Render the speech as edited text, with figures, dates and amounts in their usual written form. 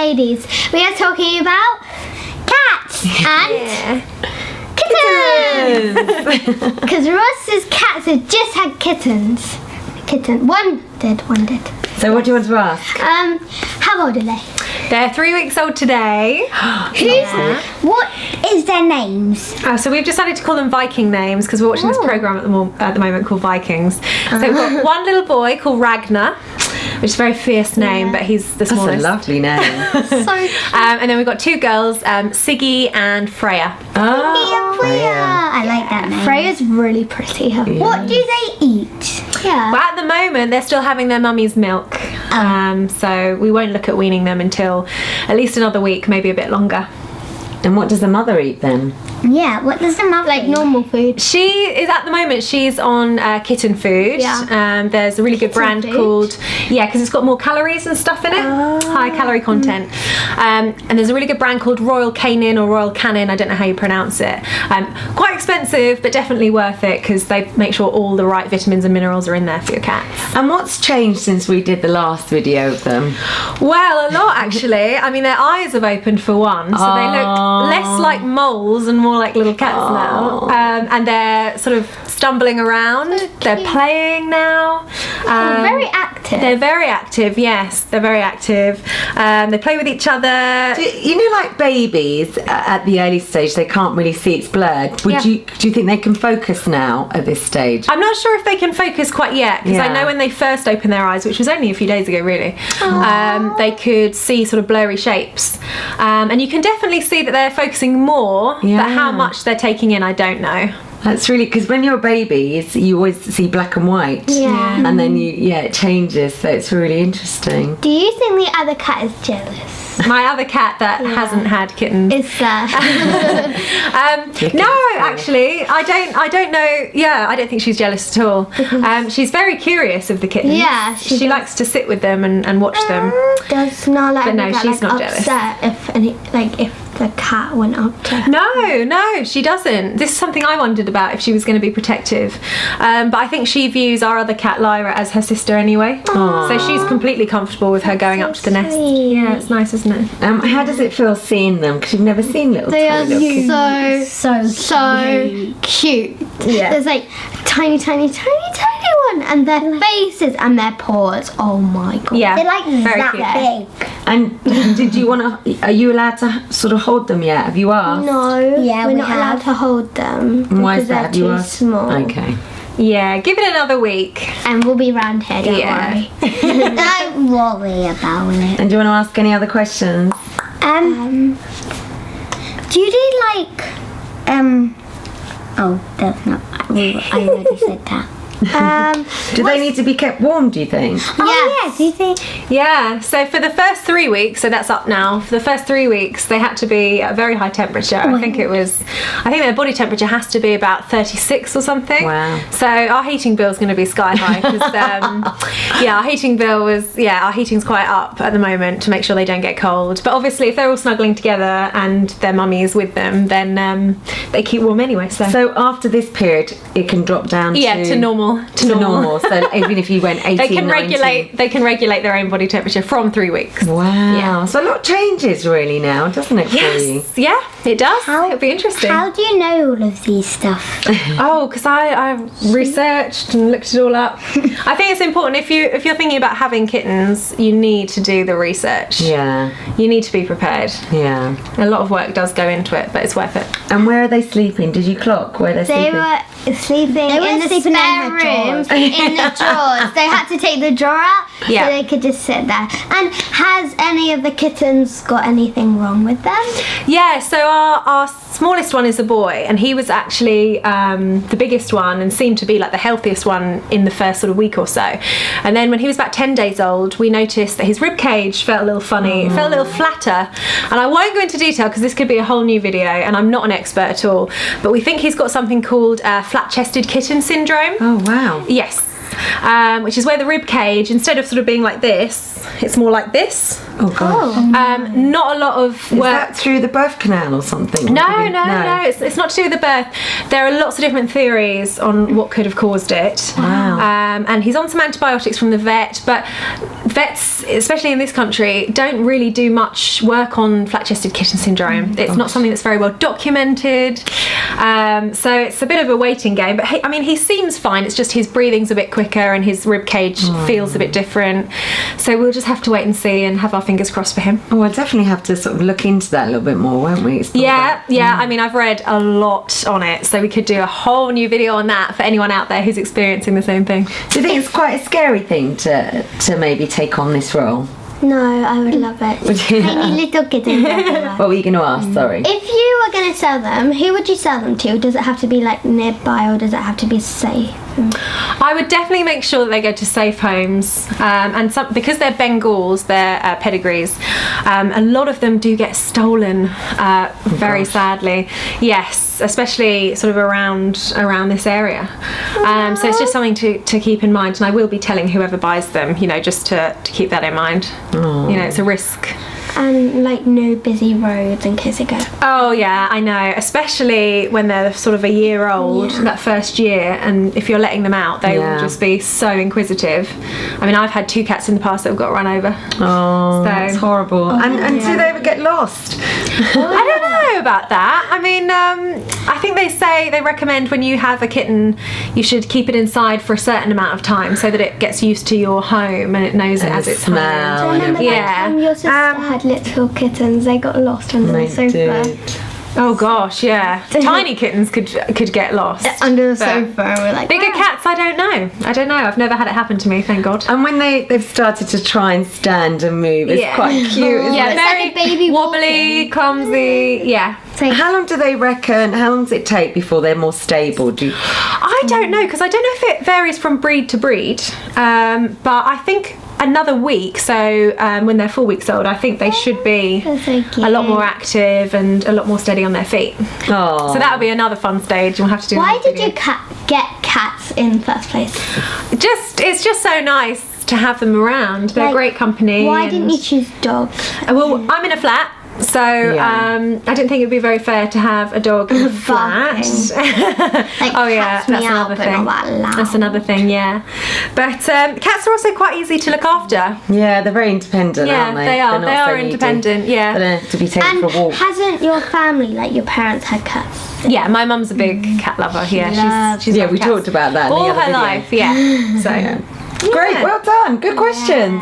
Ladies. We are talking about cats and kittens. Because Ross's cats have just had kittens. One did. So what do you want to ask? How old are they? They're 3 weeks old today. What is their names? Oh, so we've decided to call them Viking names because we're watching this programme at the moment called Vikings. So we've got one little boy called Ragnar, which is a very fierce name, but he's the smallest. That's a lovely name. So cute. And then we've got two girls, Siggy and Freya. Oh, Freya. I like that name. Freya's really pretty. What do they eat? Yeah. Well, at the moment, they're still having their mummy's milk. So we won't look at weaning them until at least another week, maybe a bit longer. And what does the mother eat then? Yeah, what does the mother eat? Normal food. She is at the moment. She's on Kitten food. Yeah. There's a really good brand called because it's got more calories and stuff in it, high calorie content. And there's a really good brand called Royal Canin or Royal Canin. I don't know how you pronounce it. Quite expensive, but definitely worth it because they make sure all the right vitamins and minerals are in there for your cats. And what's changed since we did the last video of them? Well, a lot actually. I mean, their eyes have opened for one, so they look less like moles and more like little cats now. And they're sort of stumbling around. They're playing now. They're very active. They're very active, yes. They're very active. They play with each other. You know, like babies at the early stage, they can't really see, it's blurred. Do you think they can focus now at this stage? I'm not sure if they can focus quite yet because I know when they first opened their eyes, which was only a few days ago really, they could see sort of blurry shapes. And you can definitely see that they're focusing more, but how much they're taking in, I don't know. That's really, because when you're babies, you always see black and white. Yeah. And then it changes, so it's really interesting. Do you think the other cat is jealous? My other cat that hasn't had kittens. Is that? No, actually, I don't know. Yeah, I don't think she's jealous at all. She's very curious of the kittens. Yeah, she likes to sit with them and watch them. Does not like. But no, she's not upset if the cat went up to her. No, she doesn't. This is something I wondered about if she was going to be protective. But I think she views our other cat Lyra as her sister anyway. Aww. So she's completely comfortable with her going up to the nest. Yeah, it's nice, isn't it? How does it feel seeing them? Because you've never seen little kittens. They are so cute. Yeah. There's like tiny one, and their faces and their paws. Oh my god. Yeah. They're like very that cute. big. And did you want to? Are you allowed to sort of hold them yet? Have you asked? No. Yeah, we're not allowed to hold them. And why is that? They're too small. Okay. Yeah, give it another week. And we'll be round here, don't worry. Don't worry about it. And do you want to ask any other questions? Do you do like, oh, that's not, I already said that. Do they need to be kept warm, do you think? Yes. Do you think? Yeah, so for the first 3 weeks, so that's up now, for the first 3 weeks they had to be at a very high temperature. I think their body temperature has to be about 36 or something. Wow. So our heating bill's going to be sky high because our heating's quite up at the moment to make sure they don't get cold. But obviously if they're all snuggling together and their mummy is with them, then they keep warm anyway. So after this period it can drop down to normal. To normal. So even if you went 18, they can 19. regulate their own body temperature from 3 weeks. Wow. Yeah. So a lot changes really now, doesn't it, for you? Yeah, it does. It'll be interesting. How do you know all of these stuff? Because I researched and looked it all up. I think it's important if you're thinking about having kittens, you need to do the research. Yeah. You need to be prepared. Yeah. A lot of work does go into it, but it's worth it. And where are they sleeping? Did you clock where they're sleeping? They were sleeping in the spare room. In the drawers. They had to take the drawer out so they could just sit there. And has any of the kittens got anything wrong with them? Yeah, so our smallest one is a boy, and he was actually the biggest one and seemed to be like the healthiest one in the first sort of week or so. And then when he was about 10 days old, we noticed that his rib cage felt a little funny. It felt a little flatter. And I won't go into detail because this could be a whole new video and I'm not an expert at all. But we think he's got something called flat-chested kitten syndrome. Oh, wow. Yes. Which is where the rib cage, instead of sort of being like this, it's more like this. Oh god. Not a lot of work. Is that through the birth canal or something? No. It's not to do with the birth. There are lots of different theories on what could have caused it. Wow. And he's on some antibiotics from the vet, but vets, especially in this country, don't really do much work on flat-chested kitten syndrome. It's not something that's very well documented, so it's a bit of a waiting game. But he seems fine. It's just his breathing's a bit quicker and his rib cage feels a bit different. So we'll just have to wait and see and have our fingers crossed for him. Oh, we'll definitely have to sort of look into that a little bit more, won't we? Yeah. I've read a lot on it, so we could do a whole new video on that for anyone out there who's experiencing the same thing. Do you think it's quite a scary thing to maybe take on this role? No, I would love it. Tiny little kittens. What were you going to ask? Sorry. If you were going to sell them, who would you sell them to? Does it have to be like nearby, or does it have to be safe? I would definitely make sure that they go to safe homes, and because they're Bengals, they're pedigrees. A lot of them do get stolen, very sadly. Yes, especially sort of around this area. So it's just something to keep in mind, and I will be telling whoever buys them, just to keep that in mind. It's a risk. And like no busy roads in case they go. Oh yeah, I know. Especially when they're sort of a year old, that first year, and if you're letting them out, they will just be so inquisitive. I've had 2 cats in the past that have got run over. Oh, that's horrible. And do they ever get lost? I don't know about that. I think they recommend when you have a kitten, you should keep it inside for a certain amount of time so that it gets used to your home and it knows it as its home. Do you remember that time your sister had little kittens? They got lost under the sofa. Oh gosh, yeah. Tiny kittens could get lost under the sofa. And we're like, bigger cats, I don't know. I've never had it happen to me, thank God. And when they've started to try and stand and move, it's quite cute. Isn't it? Very like a baby wobbly, clumsy. Yeah. How long do they reckon? How long does it take before they're more stable? I don't know, because I don't know if it varies from breed to breed. But I think another week, so when they're 4 weeks old, I think they should be a lot more active and a lot more steady on their feet. Oh. So that'll be another fun stage. We'll have to do. Why did you get cats in the first place? It's just so nice to have them around. They're great company. Why didn't you choose dogs? Well, I'm in a flat. So I didn't think it would be very fair to have a dog in a flat. That's another thing. That's another thing, yeah. But cats are also quite easy to look after. Yeah, they're very independent, aren't they? They are. They are independent. Yeah. They don't have to be taken for a walk. Hasn't your family, like your parents, had cats? Yeah, my mum's a big cat lover. Yeah, she's we talked about that in all the other her video. life. Yeah. So great, well done. Good questions.